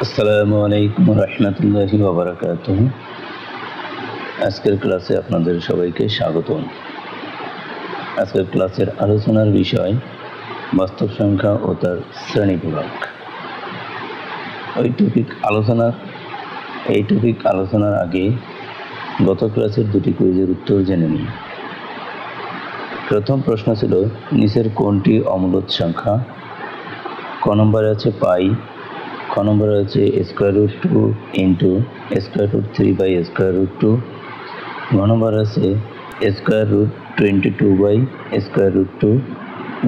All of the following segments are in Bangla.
আসসালামু আলাইকুম রহমতুল্লাহি ওয়া বারাকাতুহু। আজকের ক্লাসে আপনাদের সবাইকে স্বাগতম। আজকের ক্লাসের আলোচনার বিষয় বাস্তব সংখ্যা ও তার শ্রেণীবিভাগ। এই টপিক আলোচনার আগে গত ক্লাসের দুটি কুইজের উত্তর জেনে নিই। প্রথম প্রশ্ন ছিল, নিচের কোনটি অমূলদ সংখ্যা? ক নম্বরে আছে পাই, খ নম্বরে আছে √2 ইন্টু √3/√2, ঘ নম্বর আছে √22/√2,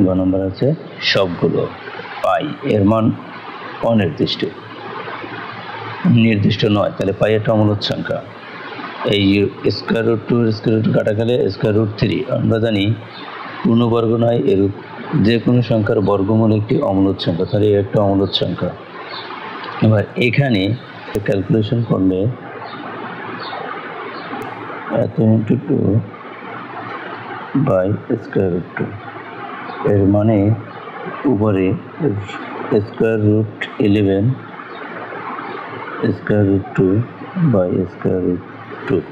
ঘ নম্বর আছে সবগুলো। পাই এর মান অনির্দিষ্ট, নির্দিষ্ট নয়, তাহলে পাই একটা অমূলদ সংখ্যা। এই √2 কাটা গেলে √3, আমরা জানি পূর্ণবর্গ নয়, এরূপ যে কোনো সংখ্যার বর্গমূল একটি অমূলদ সংখ্যা, তাহলে একটা অমূলদ সংখ্যা। এবার এখানে ক্যালকুলেশন করলে এত ইন্টু 2/√2, এর মানে উপরে √11 √2/√2,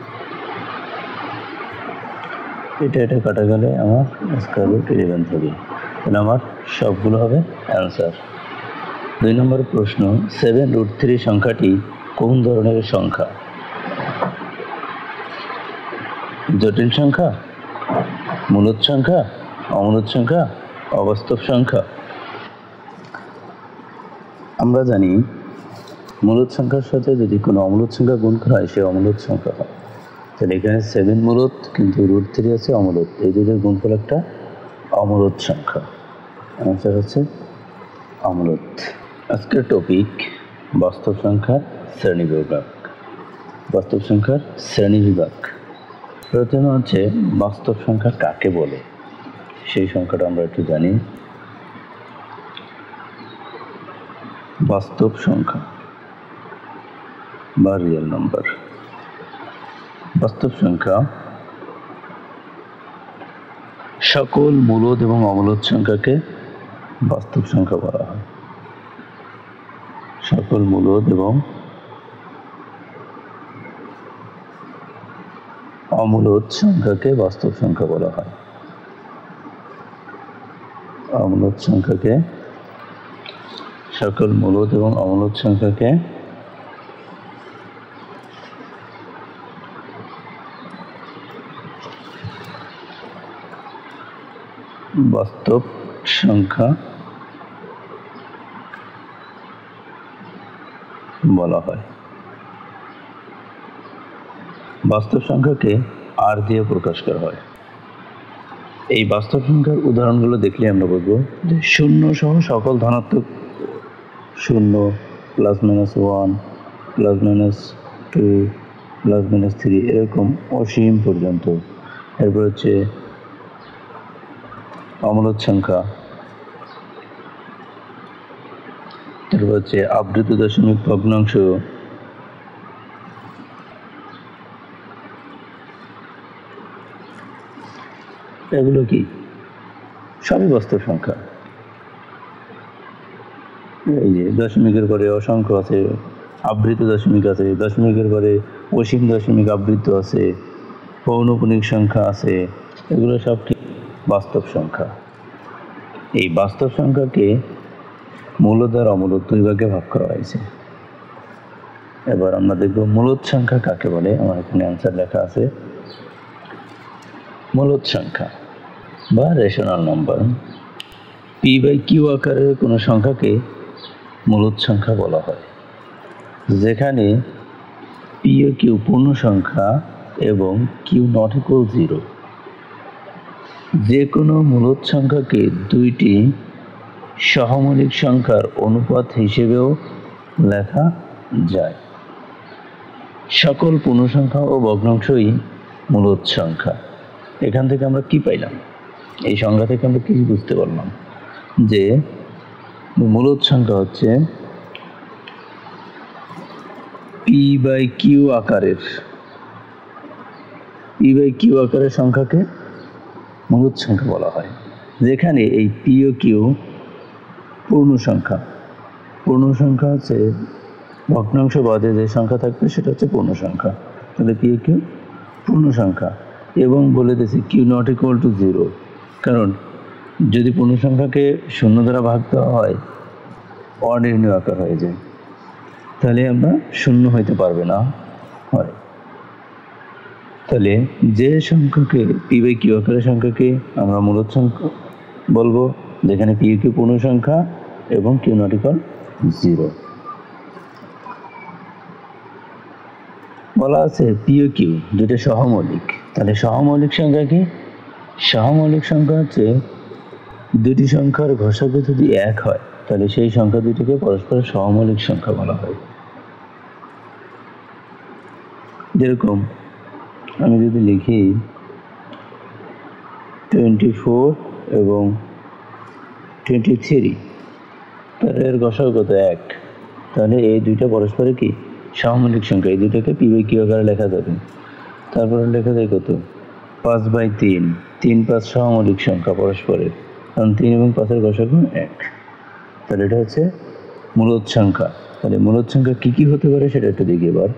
এটা কাটা গেলে আমার √11 থাকে, তাহলে আমার সবগুলো হবে অ্যান্সার। 2 নম্বর প্রশ্ন, 7√3 সংখ্যাটি কোন ধরনের সংখ্যা? জটিল সংখ্যা, মূলদ সংখ্যা, অমূলদ সংখ্যা, অবাস্তব সংখ্যা? আমরা জানি মূলদ সংখ্যার সাথে যদি কোনো অমূলদ সংখ্যা গুণ করা হয় সে অমূলদ সংখ্যা হয়। তাহলে এখানে 7 মূলদ, কিন্তু √3 আছে অমূলদ, এই দুটোর গুণফল একটা অমূলদ সংখ্যা। অ্যান্সার হচ্ছে অমূলদ। আজকের টপিক বাস্তব সংখ্যার শ্রেণীবিভাগ। বাস্তব সংখ্যার শ্রেণীবিভাগ। প্রথমে হচ্ছে বাস্তব সংখ্যা কাকে বলে, সেই সংখ্যাটা আমরা একটু জানি। বাস্তব সংখ্যা বা রিয়েল নাম্বার। বাস্তব সংখ্যা সকল মূলদ এবং অমূলদ সংখ্যাকে বাস্তব সংখ্যা বলা হয়। সকল মূলদ এবং অমূলদ সংখ্যাকে বাস্তব সংখ্যা বলা হয়। অমূলদ সংখ্যাকে, সকল মূলদ এবং অমূলদ সংখ্যাকে বাস্তব সংখ্যা বলা হয়। বাস্তব সংখ্যাকে আর দিয়ে প্রকাশ করা হয়। এই বাস্তব সংখ্যার উদাহরণগুলো দেখলে আমরা বলবো যে 0 সহ সকল ধনাত্মক 0, +-1, +-2, +-3, এরকম অসীম পর্যন্ত। এরপর হচ্ছে অমূলদ সংখ্যা, তারপর হচ্ছে আবৃত দশমিক ভগ্নাংশ, এগুলো কি সবই বাস্তব সংখ্যা। এই যে দশমিকের পরে অসংখ্য আছে, আবৃত দশমিক আছে, দশমিকের পরে অসীম দশমিক আবৃত আছে, পৌনঃপুনিক সংখ্যা আছে, এগুলো সব কি বাস্তব সংখ্যা। এই বাস্তব সংখ্যাকে মূলদ আর অমূলদ দুই ভাগে ভাগ করা হয়েছে। এবার আমরা দেখব মূলদ সংখ্যা কাকে বলে। আমার এখানে অ্যান্সার লেখা আছে। মূলদ সংখ্যা বা রেশনাল নাম্বার, p/q আকারের কোনো সংখ্যাকে মূলদ সংখ্যা বলা হয়, যেখানে p ও q পূর্ণ সংখ্যা এবং q ≠ 0। যে কোনো মূলদ সংখ্যাকে দুইটি সহমৌলিক সংখ্যার অনুপাত হিসেবেও লেখা যায়। সকল পূর্ণ সংখ্যা ও ভগ্নাংশই মূলদ সংখ্যা। এখান থেকে আমরা কি পাইলাম? এই সংখ্যা থেকে আমরা কি বুঝতে পারলাম? যে মূলদ সংখ্যা হচ্ছে p/q আকারের সংখ্যাকে মূলদ সংখ্যা বলা হয়, যেখানে এই p ও q পূর্ণ সংখ্যা হচ্ছে ভগ্নাংশ বাদে যে সংখ্যা থাকবে সেটা হচ্ছে পূর্ণ সংখ্যা। তাহলে পি কিউ পূর্ণ সংখ্যা এবং বলে দিয়েছি কিউ নট ইকুয়াল টু 0, কারণ যদি পূর্ণ সংখ্যাকে শূন্য দ্বারা ভাগ দেওয়া হয় অনির্ণয় আকার হয়ে যায়, তাহলে আমরা শূন্য হইতে পারবে না হয়। তাহলে যে সংখ্যাকে পি বাই কিউ আকারের সংখ্যাকে আমরা মূলদ সংখ্যা বলবো, যেখানে পি কিউ পূর্ণ সংখ্যা এবং কিউ নট ইকুয়াল 0। বলা আছে পি ও কিউ দুটো সহমৌলিক। তাহলে সহমৌলিক সংখ্যা কি? সহমৌলিক সংখ্যা হচ্ছে দুটি সংখ্যার ঘষাগু যদি 1 হয় তাহলে সেই সংখ্যা দুটিকে পরস্পর সহমৌলিক সংখ্যা বলা হয়। যেরকম আমি যদি লিখি 24 এবং 23, তাহলে এর ঘষাগু কত? 1। তাহলে এই দুইটা পরস্পরে কি সহমৌলিক সংখ্যা, এই দুইটাকে পি বাই কিউ আকারে লেখা যাবে। তারপরে লেখা যায় কত? 5/3, 3-5 সহমৌলিক সংখ্যা পরস্পরের, কারণ 3 এবং 5-এর ঘষাগু 1। তাহলে এটা হচ্ছে মূলদ সংখ্যা। তাহলে মূলদ সংখ্যা কি কি হতে পারে সেটা একটু দেখি এবার।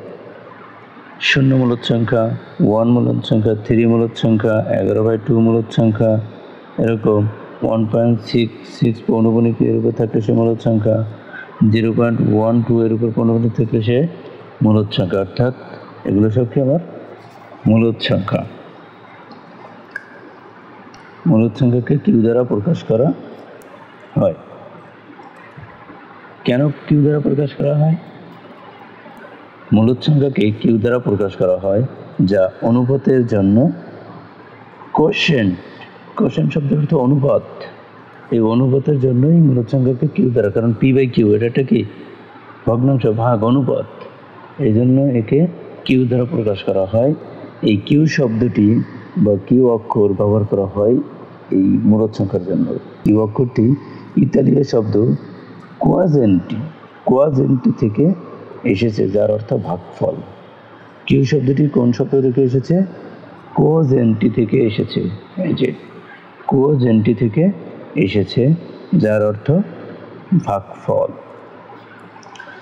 0 মূলদ সংখ্যা, 1 মূলদ সংখ্যা, 3 মূলদ সংখ্যা, 11/2 মূলদ সংখ্যা, এরকম 1.66 পৌনঃপুনিক এর উপর থাকলে সে মূলদ সংখ্যা, 0.12 এর উপর পৌনঃপুনিক থাকলে সে মূলদ সংখ্যা। অর্থাৎ এগুলো সব কি আমার মূলদ সংখ্যা। মূলদ সংখ্যাকে কিউ দ্বারা প্রকাশ করা হয়। কেন কিউ দ্বারা প্রকাশ করা হয়? মূলদ সংখ্যাকে কিউ দ্বারা প্রকাশ করা হয় যা অনুপাতের জন্য কোশেন্ট, কোশেন্ট শব্দের অর্থ অনুপাত, এই অনুপাতের জন্যই মূলদ সংখ্যাকে কিউ দ্বারা, কারণ পি বাই কিউ এটা কি ভগ্নাংশ ভাগ অনুপাত, এই জন্য একে কিউ দ্বারা প্রকাশ করা হয়। এই কিউ শব্দটি বা কিউ অক্ষর ব্যবহার করা হয় এই মূলদ সংখ্যার জন্য। কিউ অক্ষরটি ইতালীয় শব্দ কোয়াজেন্টি থেকে এসেছে, যার অর্থ ভাগফল। কিউ শব্দটি কোন শব্দ থেকে এসেছে? কোজেন্টি থেকে এসেছে। এই যে কোজেন্টি থেকে এসেছে, যার অর্থ ভাগফল।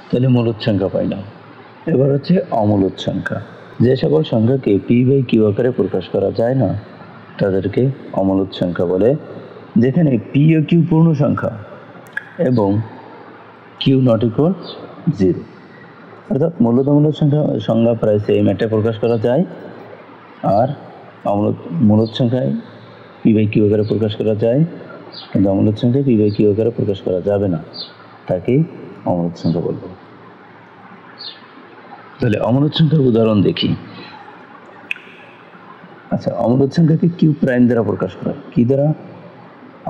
তাহলে মূলদ সংখ্যা পাইলাম। এবার হচ্ছে অমূলদ সংখ্যা। যে সকল সংখ্যাকে পি বাই কিউ আকারে প্রকাশ করা যায় না তাদেরকে অমূলদ সংখ্যা বলে, যেখানে পি ও কিউ পূর্ণ সংখ্যা এবং কিউ নট ইকুয়াল 0। অর্থাৎ মূলদ অমূলদ সংখ্যা প্রায় সেম, এটা প্রকাশ করা যায়। আর মূলদ সংখ্যায় পি বাই কিউ আকারে প্রকাশ করা যায়, কিন্তু অমূলদ সংখ্যায় পি বাই কিউ আকারে প্রকাশ করা যাবে না, তাকেই অমূলদ সংখ্যা বলব। তাহলে অমূলদ সংখ্যার উদাহরণ দেখি। আচ্ছা, অমূলদ সংখ্যাকে কিউ প্রাইম দ্বারা প্রকাশ করা হয়। কি দ্বারা?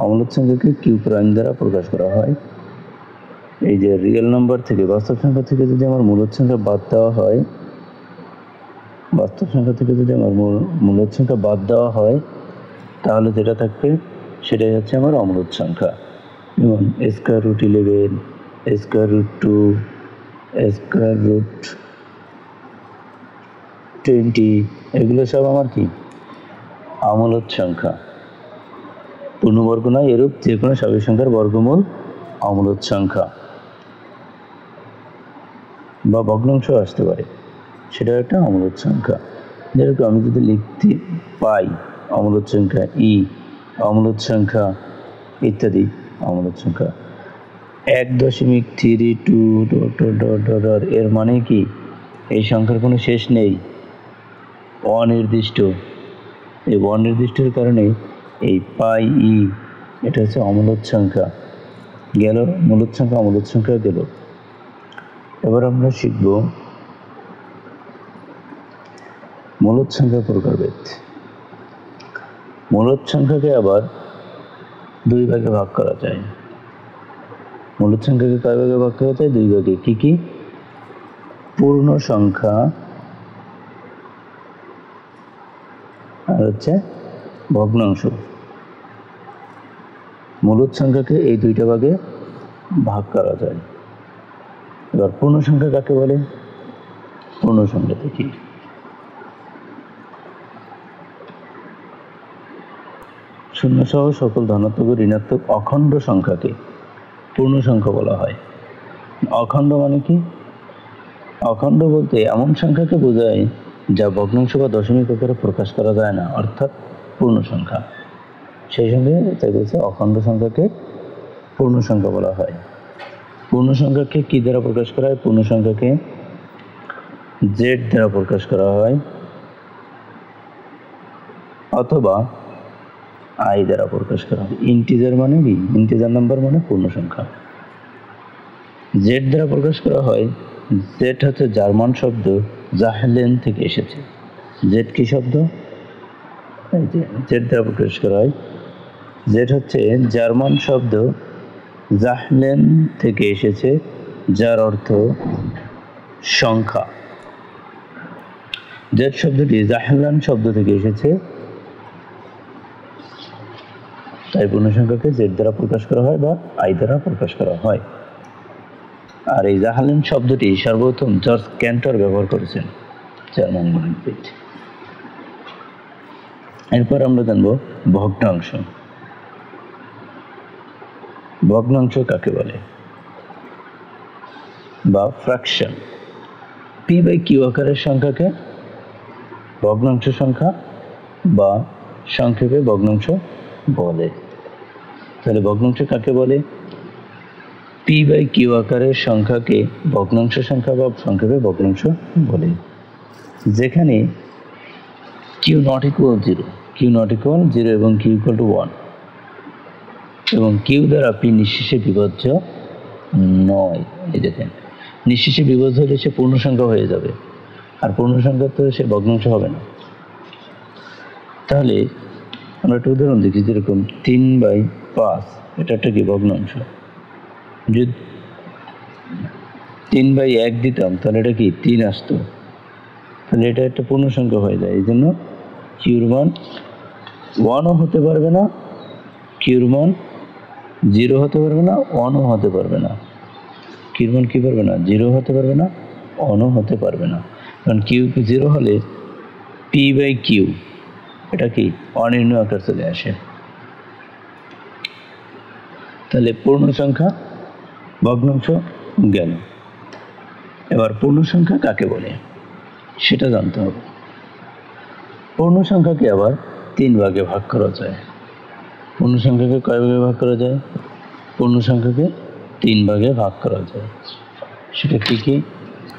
অমূলদ সংখ্যাকে কিউ প্রাইম দ্বারা প্রকাশ করা হয়। এই যে রিয়েল নাম্বার থেকে, বাস্তব সংখ্যা থেকে যদি আমার মূলদ সংখ্যা বাদ দেওয়া হয়, বাস্তব সংখ্যা থেকে যদি আমার মূলদ সংখ্যা বাদ দেওয়া হয়, তাহলে যেটা থাকবে সেটাই হচ্ছে আমার অমূলদ সংখ্যা। যেমন √11, √2, √20, এগুলো সব আমার কি অমূলদ সংখ্যা। পূর্ণবর্গ নয়, এরূপ যে কোনো স্বাভাবিক সংখ্যার বর্গমূল অমূলদ সংখ্যা বা ভগ্নাংশ আসতে পারে, সেটা একটা অমূলদ সংখ্যা। যেরকম আমি যদি লিখতে পাই অমূলদ সংখ্যা ই, অমূলদ সংখ্যা ইত্যাদি অমূলদ সংখ্যা। 1.32 এর মানে কি এই সংখ্যার কোনো শেষ নেই, অনির্দিষ্ট। এই অনির্দিষ্টের কারণে এই পাই ই এটা হচ্ছে অমূলদ সংখ্যা। গেল মূলদ সংখ্যা, অমূলদ সংখ্যা গেল। এবার আমরা শিখব মূলদ সংখ্যা প্রকারভেদ। মূলদ সংখ্যাকে আবার দুই ভাগে ভাগ করা যায়। মূলদ সংখ্যাকে কয় ভাগে ভাগ করা যায়? দুই ভাগে। কি কি? পূর্ণ সংখ্যা আর হচ্ছে ভগ্নাংশ। মূলদ সংখ্যাকে এই দুইটা ভাগে ভাগ করা যায়। এবার পূর্ণ সংখ্যা কাকে বলে? পূর্ণ সংখ্যা দেখি। শূন্য সহ সকল ধনাত্মক ও ঋণাত্মক অখণ্ড সংখ্যাকে পূর্ণ সংখ্যা বলা হয়। অখণ্ড মানে কি? অখণ্ড বলতে এমন সংখ্যাকে বোঝায় যা ভগ্নাংশ বা দশমিক আকারে প্রকাশ করা যায় না, অর্থাৎ পূর্ণ সংখ্যা। সেই সঙ্গে তাই বলছে অখণ্ড সংখ্যাকে পূর্ণ সংখ্যা বলা হয়। পূর্ণ সংখ্যাকে কি দ্বারা প্রকাশ করা হয়? পূর্ণ সংখ্যাকে জেড দ্বারা প্রকাশ করা হয় অথবা আই দ্বারা প্রকাশ করা হয়। ইন্টিজার মানে কি? ইন্টিজার নাম্বার মানে পূর্ণ সংখ্যা। জেড দ্বারা প্রকাশ করা হয়। জেড হচ্ছে জার্মান শব্দ জাহলেন থেকে এসেছে। জেড কি শব্দ? জেড দ্বারা প্রকাশ করা হয়। জেড হচ্ছে জার্মান শব্দ জাহলেন থেকে এসেছে, যার অর্থ সংখ্যা। জেড শব্দটি জাহলান শব্দ থেকে এসেছে, তাই পূর্ণ সংখ্যাকে জেড দ্বারা প্রকাশ করা হয় বা আই দ্বারা প্রকাশ করা হয়। আর এই জাহলেন শব্দটি সর্বপ্রথম জর্জ ক্যান্টর ব্যবহার করেছেন, জার্মান গণিতবিদ। এরপর আমরা জানবো ভগ্নাংশ। ভগ্নাংশ কাকে বলে বা ফ্র্যাকশন। পি বাই কিউ আকারের সংখ্যাকে ভগ্নাংশ সংখ্যা বা সংক্ষেপে ভগ্নাংশ বলে। তাহলে ভগ্নাংশ কাকে বলে? পি বাই কিউ আকারের সংখ্যাকে ভগ্নাংশ সংখ্যা বা সংক্ষেপে ভগ্নাংশ বলে। যেখানে q not equal 0, q not equal 0 এবং কিউ ইকুয়াল টু 1 এবং কিউ দ্বারা পি নিঃশেষে বিভাজ্য নয়। এই দেখেন, নিঃশেষে বিভাজ্য হলে সে পূর্ণ সংখ্যা হয়ে যাবে, আর পূর্ণ সংখ্যা তো সে ভগ্নাংশ হবে না। তাহলে আমরা একটা উদাহরণ দেখি, যেরকম 3/5 এটা একটা কি ভগ্নাংশ। যদি 3/1 দিতাম তাহলে এটা কি 3 আসতো, তাহলে এটা একটা পূর্ণ সংখ্যা হয়ে যায়। এই জন্য কিউর মান 1ও হতে পারবে না, কিউর মান 0 হতে পারবে না, 1ও হতে পারবে না। কিউর মান কি পারবে না? 0 হতে পারবে না, 1ও হতে পারবে না। কারণ কিউ 0 হলে পি বাই কিউ এটা কি অনির্ণয় আকার চলে আসে। তাহলে পূর্ণ সংখ্যা, ভগ্নাংশ গেল। এবার পূর্ণ সংখ্যা কাকে বলে সেটা জানতে হবে। পূর্ণ সংখ্যাকে আবার 3 ভাগে ভাগ করা যায়। পূর্ণ সংখ্যাকে কয় ভাগে ভাগ করা যায়? পূর্ণ সংখ্যাকে 3 ভাগে ভাগ করা যায়। সেটা কি কি?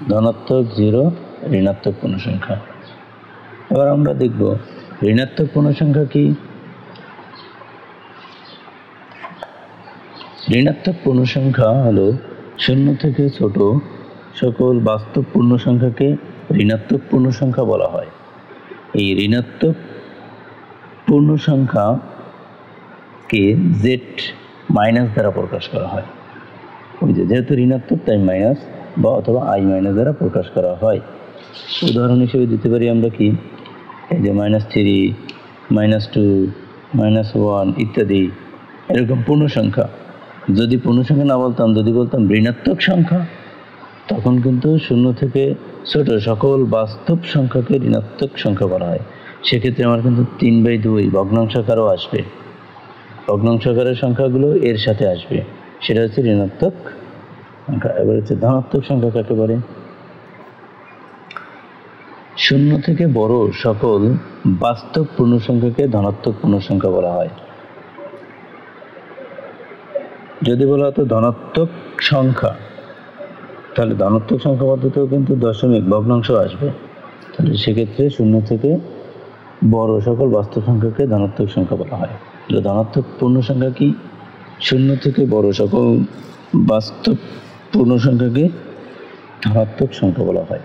ধনাত্মক, 0, ঋণাত্মক পূর্ণ সংখ্যা। এবার আমরা দেখব ঋণাত্মক পূর্ণ সংখ্যা কি। ঋণাত্মক পূর্ণ সংখ্যা হলো 0 থেকে ছোট সকল বাস্তব পূর্ণ সংখ্যাকে ঋণাত্মক পূর্ণ সংখ্যা বলা হয়। এই ঋণাত্মক পূর্ণ সংখ্যাকে জেড মাইনাস দ্বারা প্রকাশ করা হয়। ওই যেহেতু ঋণাত্মক তাই মাইনাস বা অথবা আই মাইনাস দ্বারা প্রকাশ করা হয়। উদাহরণ হিসেবে দিতে পারি আমরা কি, এই যে -3, -2, -1 ইত্যাদি এরকম পূর্ণ সংখ্যা। যদি পূর্ণ সংখ্যা না বলতাম, যদি বলতাম ঋণাত্মক সংখ্যা, তখন কিন্তু 0 থেকে ছোট সকল বাস্তব সংখ্যাকে ঋণাত্মক সংখ্যা বলা হয়। সেক্ষেত্রে আমার কিন্তু 3/2 ভগ্নাংশ আকারও আসবে। ভগ্নাংশ আকারের সংখ্যাগুলো এর সাথে আসবে, সেটা হচ্ছে ঋণাত্মক সংখ্যা। এবার হচ্ছে ধনাত্মক সংখ্যা কাকে বলে? 0 থেকে বড় সকল বাস্তব পূর্ণ সংখ্যাকে ধনাত্মক পূর্ণ সংখ্যা বলা হয়। যদি বলা হতো ধনাত্মক সংখ্যা, তাহলে ধনাত্মক সংখ্যা পদ্ধতিতেও কিন্তু দশমিক ভগ্নাংশ আসবে। তাহলে সেক্ষেত্রে 0 থেকে বড় সকল বাস্তব সংখ্যাকে ধনাত্মক সংখ্যা বলা হয়। তাহলে ধনাত্মক পূর্ণ সংখ্যা কি? 0 থেকে বড় সকল বাস্তব পূর্ণ সংখ্যাকে ধনাত্মক সংখ্যা বলা হয়।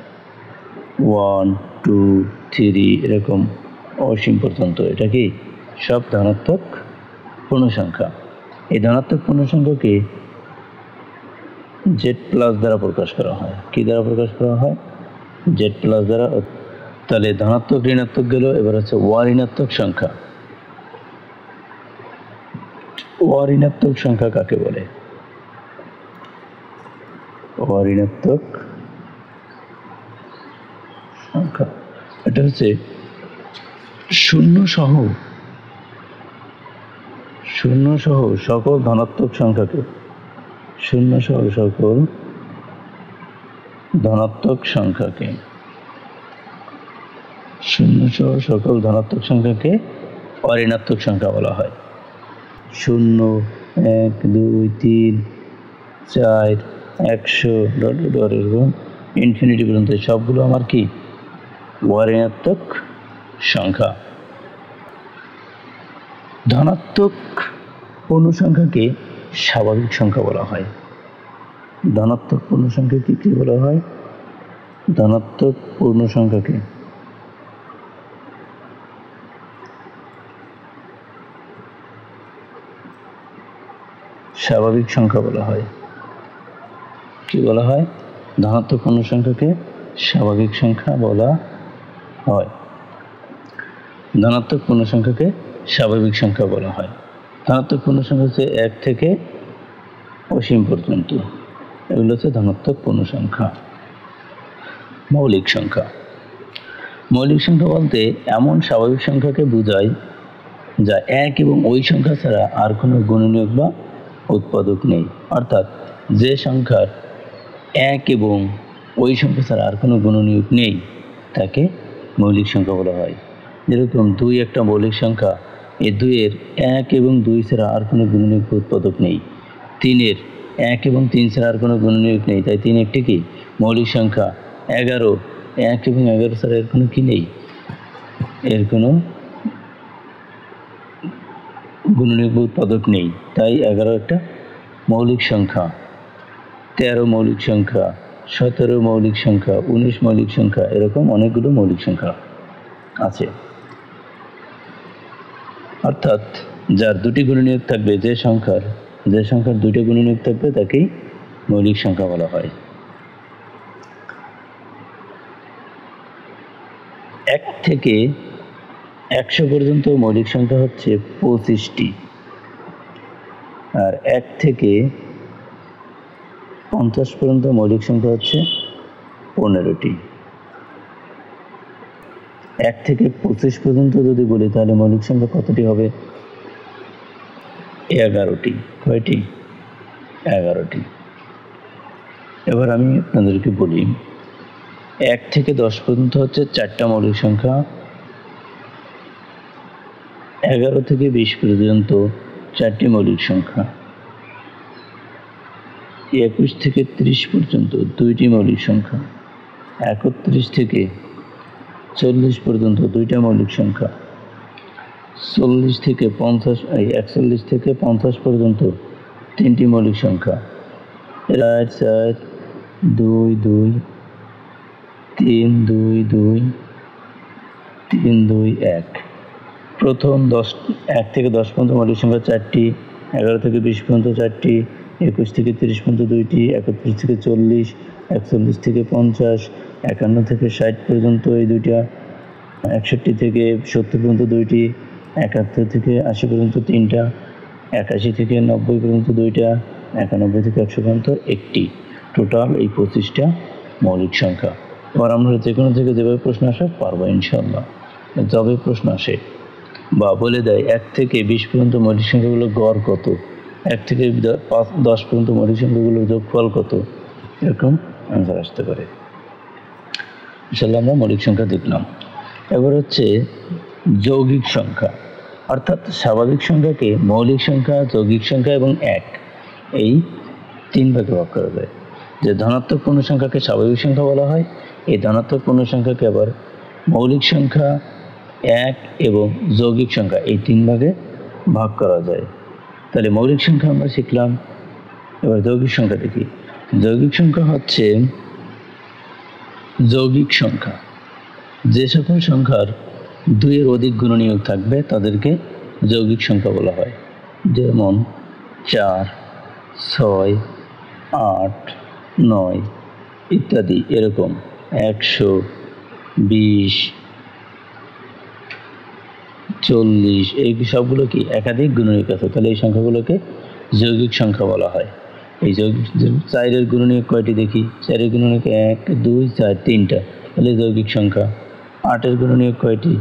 1, 2, 3 এরকম অসীম পর্যন্ত এটা কি সব ধনাত্মক পূর্ণ সংখ্যা। এই ধনাত্মক পূর্ণ সংখ্যাকে জেড প্লাস দ্বারা প্রকাশ করা হয়। কি দ্বারা প্রকাশ করা হয়? জেড প্লাস দ্বারা। তাহলে ধনাত্মক ঋণাত্মক গেল। এবার হচ্ছে অঋণাত্মক সংখ্যা। অঋণাত্মক সংখ্যা কাকে বলে? অঋণাত্মক সংখ্যা এটা হচ্ছে 0 সহ সকল ধনাত্মক সংখ্যাকে, 0 সহ সকল ধনাত্মক সংখ্যাকে, শূন্য সহ সকল ধনাত্মক সংখ্যাকে অঋণাত্মক সংখ্যা বলা হয়। 0, 1, 2, 3, 4, 100 এরকম ইনফিনিটি পর্যন্ত সবগুলো আমার কি অঋণাত্মক সংখ্যা। ধনাত্মক পূর্ণ সংখ্যাকে স্বাভাবিক সংখ্যা বলা হয়। ধনাত্মক পূর্ণ সংখ্যাকে কি বলা হয়? ধনাত্মক পূর্ণ সংখ্যাকে স্বাভাবিক সংখ্যা বলা হয়। কি বলা হয়? ধনাত্মক পূর্ণ সংখ্যাকে স্বাভাবিক সংখ্যা বলা হয়। ধনাত্মক পূর্ণ সংখ্যাকে স্বাভাবিক সংখ্যা বলা হয়। ধনাত্মক পূর্ণ সংখ্যা হচ্ছে 1 থেকে অসীম পর্যন্ত, এগুলো হচ্ছে ধনাত্মক পূর্ণ সংখ্যা। মৌলিক সংখ্যা, মৌলিক সংখ্যা বলতে এমন স্বাভাবিক সংখ্যাকে বোঝায় যা 1 এবং ওই সংখ্যা ছাড়া আর কোনো গুণনীয়ক বা উৎপাদক নেই। অর্থাৎ যে সংখ্যার 1 এবং ওই সংখ্যা ছাড়া আর কোনো গুণনীয়ক নেই তাকে মৌলিক সংখ্যা বলা হয়। যেরকম 2 একটা মৌলিক সংখ্যা, এই 2-এর 1 এবং 2 ছাড়া আর কোনো গুণনীয়ক বা উৎপাদক নেই। 3-এর 1 এবং 3 ছাড়া আর কোনো গুণনীয়ক নেই, তাই 3 একটি কি মৌলিক সংখ্যা। 11, 1 এবং 11 ছাড়া এর কোনো কি নেই, এর কোনো গুণনীয়ক বা উৎপাদক নেই, তাই 11 একটা মৌলিক সংখ্যা। 13 মৌলিক সংখ্যা, 17 মৌলিক সংখ্যা, 19 মৌলিক সংখ্যা, এরকম অনেকগুলো মৌলিক সংখ্যা আছে। অর্থাৎ যার দুটি গুণনীয়ক থাকবে, যে সংখ্যার দুইটা গুণনীয়ক থাকবে তাকেই মৌলিক সংখ্যা বলা হয়। 1 থেকে 100 পর্যন্ত মৌলিক সংখ্যা হচ্ছে 25টি, আর 1 থেকে 50 পর্যন্ত মৌলিক সংখ্যা হচ্ছে 15টি। 1 থেকে 25 পর্যন্ত যদি বলি তাহলে মৌলিক সংখ্যা কতটি হবে? 11টি। কয়টি? 11টি। এবার আমি আপনাদেরকে বলি, 1 থেকে 10 পর্যন্ত হচ্ছে 4টা মৌলিক সংখ্যা, 11 থেকে 20 পর্যন্ত 4টি মৌলিক সংখ্যা, 21 থেকে 30 পর্যন্ত 2টি মৌলিক সংখ্যা, 31 থেকে 40 পর্যন্ত 2টা মৌলিক সংখ্যা, 41 থেকে 50 পর্যন্ত 3টি মৌলিক সংখ্যা, 4, 4, 2, 2, 3, 2, 2, 3, 2, 1। প্রথম 1 থেকে 10 পর্যন্ত মৌলিক সংখ্যা 4টি, 11 থেকে 20 পর্যন্ত 4টি, 21 থেকে 30 পর্যন্ত 2টি, 31 থেকে 40, 41 থেকে 50, 51 থেকে 60 পর্যন্ত এই 2টা, 61 থেকে 70 পর্যন্ত 2টি, 71 থেকে 80 পর্যন্ত 3টা, 81 থেকে 90 পর্যন্ত 2টা, 91 থেকে 100 পর্যন্ত 1টি। টোটাল এই 25টা মৌলিক সংখ্যা। এবার আমরা যে কোনো থেকে যেভাবে প্রশ্ন আসে পারবো ইনশাআল্লাহ। যবে প্রশ্ন আসে বা বলে দেয় 1 থেকে 20 পর্যন্ত মৌলিক সংখ্যাগুলো গড় কত, 1 থেকে 10 পর্যন্ত মৌলিক সংখ্যাগুলোর যোগফল কত, এরকম অ্যান্সার আসতে পারে। ইনশাআল্লাহ আমরা মৌলিক সংখ্যা দেখলাম। এবার হচ্ছে যৌগিক সংখ্যা, অর্থাৎ স্বাভাবিক সংখ্যাকে মৌলিক সংখ্যা, যৌগিক সংখ্যা এবং 1 এই 3 ভাগে ভাগ করা যায়। যে ধনাত্মক পূর্ণ সংখ্যাকে স্বাভাবিক সংখ্যা বলা হয়, এই ধনাত্মক পূর্ণ সংখ্যাকে আবার মৌলিক সংখ্যা, 1 এবং যৌগিক সংখ্যা এই 3 ভাগে ভাগ করা যায়। তাহলে মৌলিক সংখ্যা আমরা শিখলাম, এবার যৌগিক সংখ্যা দেখি। যৌগিক সংখ্যা হচ্ছে যৌগিক সংখ্যা, যে সকল সংখ্যার 2-এর অধিক গুণনীয়ক থাকবে তাদেরকে যৌগিক সংখ্যা বলা হয়। যেমন 4, 6, 8, 9 ইত্যাদি, এরকম 100, 20, 40, এই সবগুলো কি একাধিক গুণনীয়ক আছে, তাহলে এই সংখ্যাগুলোকে যৌগিক সংখ্যা বলা হয়। এই যৌগিক 4-এর গুণনীয়ক কয়টি দেখি? 4-এর গুণনীয়ক 1, 2, 4, 3টা, তাহলে যৌগিক সংখ্যা। 8-এর গুণনীয়ক কয়টি?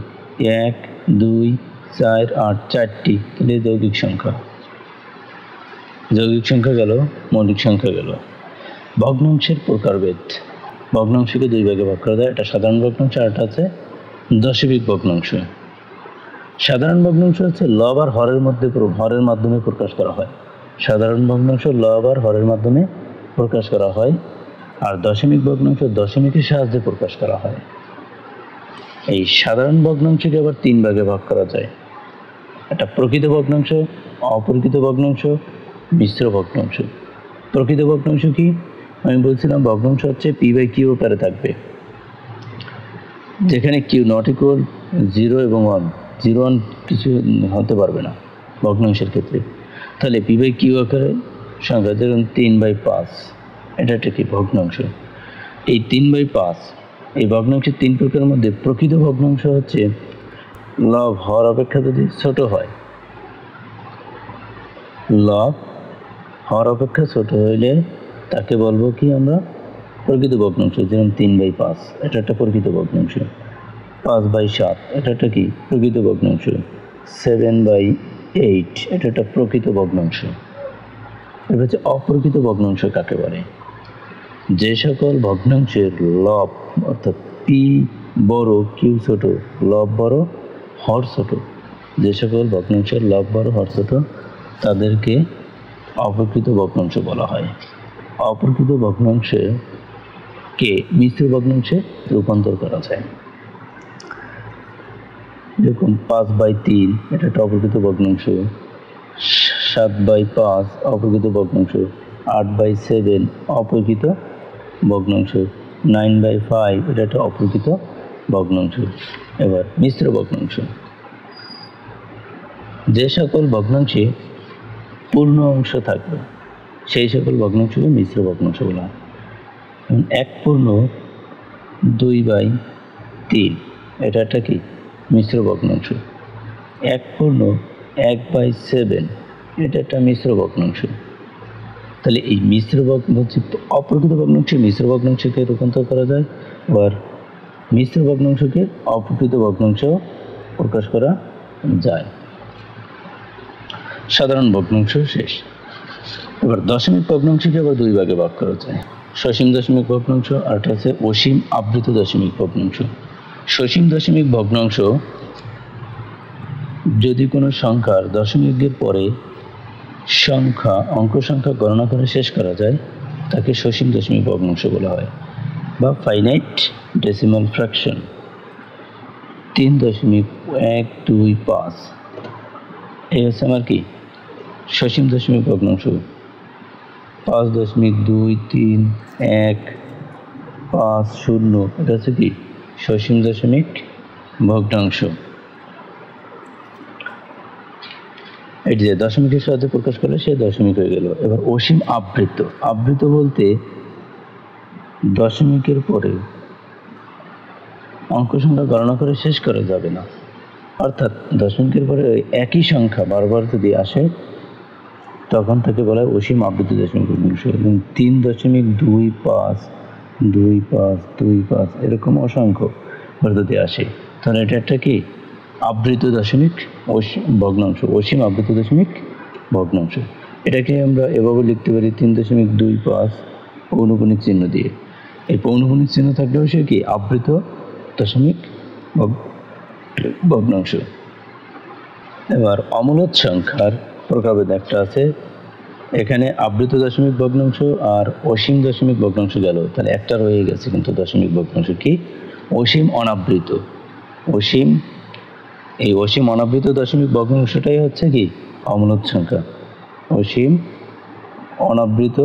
1, 2, 4, 8, 4টি, তাহলে যৌগিক সংখ্যা। যৌগিক সংখ্যা গেল, মৌলিক সংখ্যা গেল। ভগ্নাংশের প্রকারভেদ, ভগ্নাংশকে দুই ভাগে ভাগ করা যায়, একটা সাধারণ ভগ্নাংশ আর একটা আছে দশমিক ভগ্নাংশ। সাধারণ ভগ্নাংশ হচ্ছে লব আর হরের মাধ্যমে প্রকাশ করা হয়। সাধারণ ভগ্নাংশ লব আর হরের মাধ্যমে প্রকাশ করা হয়, আর দশমিক ভগ্নাংশ দশমিকের সাহায্যে প্রকাশ করা হয়। এই সাধারণ ভগ্নাংশকে আবার তিন ভাগে ভাগ করা যায়, একটা প্রকৃত ভগ্নাংশ, অপ্রকৃত ভগ্নাংশ, মিশ্র ভগ্নাংশ। প্রকৃত ভগ্নাংশ কি? আমি বলছিলাম ভগ্নাংশ হচ্ছে p/q আকারে থাকবে, যেখানে q নট ইকুয়াল 0 এবং 1, 0 1 কিছু হতে পারবে না ভগ্নাংশের ক্ষেত্রে। তাহলে p/q আকারে সংখ্যা, যেমন 3/5, এটা একটা কি ভগ্নাংশ। এই 3/5 এই ভগ্নাংশের তিন প্রকারের মধ্যে প্রকৃত ভগ্নাংশ হচ্ছে লব হর অপেক্ষা যদি ছোট হয়, লব হর অপেক্ষা ছোট হইলে তাকে বলবো কি আমরা প্রকৃত ভগ্নাংশ। যেমন 3/5 এটা একটা প্রকৃত ভগ্নাংশ, 5/7 এটা একটা কি প্রকৃত ভগ্নাংশ, 7/8 এটা একটা প্রকৃত ভগ্নাংশ। এটা হচ্ছে অপ্রকৃত ভগ্নাংশ কাকে বলে? যে সকল ভগ্নাংশের লব অর্থাৎ পি বড় কিউ ছোট, লব বড় হর ছোট, যে সকল ভগ্নাংশের লব বড় হর ছোট তাদেরকে অপ্রকৃত ভগ্নাংশ বলা হয়। অপ্রকৃত ভগ্নাংশকে মিশ্র ভগ্নাংশে রূপান্তর করা যায়। যেরকম 5/3 এটা একটা অপ্রকৃত ভগ্নাংশ, 7/5 অপ্রকৃত ভগ্নাংশ, 8/7 অপ্রকৃত ভগ্নাংশ, 9/5 এটা একটা অপ্রকৃত ভগ্নাংশ। এবার মিশ্র ভগ্নাংশ, যে সকল ভগ্নাংশে পূর্ণ অংশ থাকবে সেই সকল ভগ্নাংশকে মিশ্র ভগ্নাংশ বলা হয়। 1/2/3 এটা একটা কি মিশ্র ভগ্নাংশ। 1/7 এটা একটা মিশ্র ভগ্নাংশ। তাহলে এই মিশ্র ভগ্নাংশ অপ্রকৃত ভগ্নাংশে মিশ্র ভগ্নাংশকে রূপান্তর করা যায়, আবার মিশ্র ভগ্নাংশকে অপ্রকৃত ভগ্নাংশ প্রকাশ করা যায়। সাধারণ ভগ্নাংশ শেষ। এবার দশমিক ভগ্নাংশকে আবার দুই ভাগে ভাগ করা যায়, সসীম দশমিক ভগ্নাংশ আর একটা আছে অসীম আবৃত দশমিক ভগ্নাংশ। সসীম দশমিক ভগ্নাংশ যদি কোনো সংখ্যার দশমিকের পরে অঙ্ক সংখ্যা গণনা করে শেষ করা যায় তাকে সসীম দশমিক ভগ্নাংশ বলা হয়, বা ফাইনাইট ডেসিমাল ফ্র্যাকশন। 3.125 এই হচ্ছে আমার কি সসীম দশমিক ভগ্নাংশ। 5.231550 এটা হচ্ছে কি সসীম দশমিক ভগ্নাংশ। এটি যে দশমিকের সাহায্যে প্রকাশ করলে সে দশমিক হয়ে গেল। এবার অসীম আবৃত। আবৃত বলতে দশমিকের পরে অঙ্ক সংখ্যা গণনা করে শেষ করা যাবে না, অর্থাৎ দশমিকের পরে একই সংখ্যা বারবার যদি আসে তখন তাকে বলা হয় অসীম আবৃত দশমিক ভগ্নাংশ। এবং 3.252525 এরকম অসংখ্য যদি আসে তাহলে এটা একটা কি আবৃত দশমিক ভগ্নাংশ, অসীম আবৃত দশমিক ভগ্নাংশ। এটাকে আমরা এভাবে লিখতে পারি 3.25 পৌনঃপুনিক চিহ্ন দিয়ে। এই পৌনঃপুনিক চিহ্ন থাকলেও সে কি আবৃত দশমিক ভগ্নাংশ। এবার অমূলদ সংখ্যার প্রকারভেদ একটা আছে, এখানে আবৃত দশমিক ভগ্নাংশ আর অসীম দশমিক ভগ্নাংশ গেল, তাহলে একটা রয়ে গেছে কিন্তু দশমিক ভগ্নাংশ কি অসীম অনাবৃত। এই অসীম অনাবৃত দশমিক ভগ্নাংশটাই হচ্ছে কি অমূলদ সংখ্যা। অসীম অনাবৃত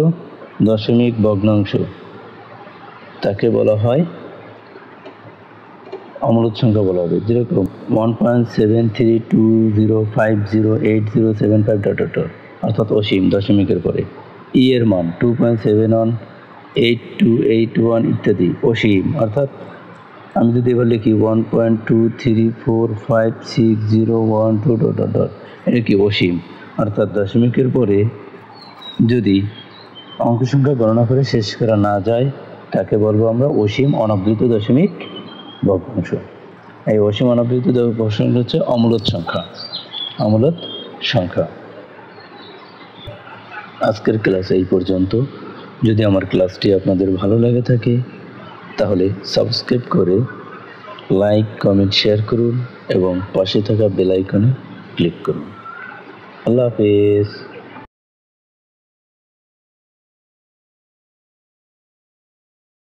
দশমিক ভগ্নাংশ তাকে বলা হয় অমূলদ সংখ্যা বলা হবে। যেরকম 1.7320508075 অর্থাৎ অসীম দশমিকের পরে। এর মান 2.718281 ইত্যাদি অসীম, অর্থাৎ আমি যদি এবার লিখি 1.23456012 এটা কি অসীম, অর্থাৎ দশমিকের পরে যদি অঙ্ক সংখ্যা গণনা করে শেষ করা না যায় তাকে বলবো আমরা অসীম অনাবৃত দশমিক ভগ্নাংশ। এই অসীম অনাবৃত ভগ্নাংশ হচ্ছে অমূলদ সংখ্যা। আজকের ক্লাস এই পর্যন্ত। যদি আমার ক্লাসটি আপনাদের ভালো লেগে থাকে তাহলে সাবস্ক্রাইব করে লাইক, কমেন্ট, শেয়ার করুন এবং পাশে থাকা বেল আইকনে ক্লিক করুন। আল্লাহ হাফেজ।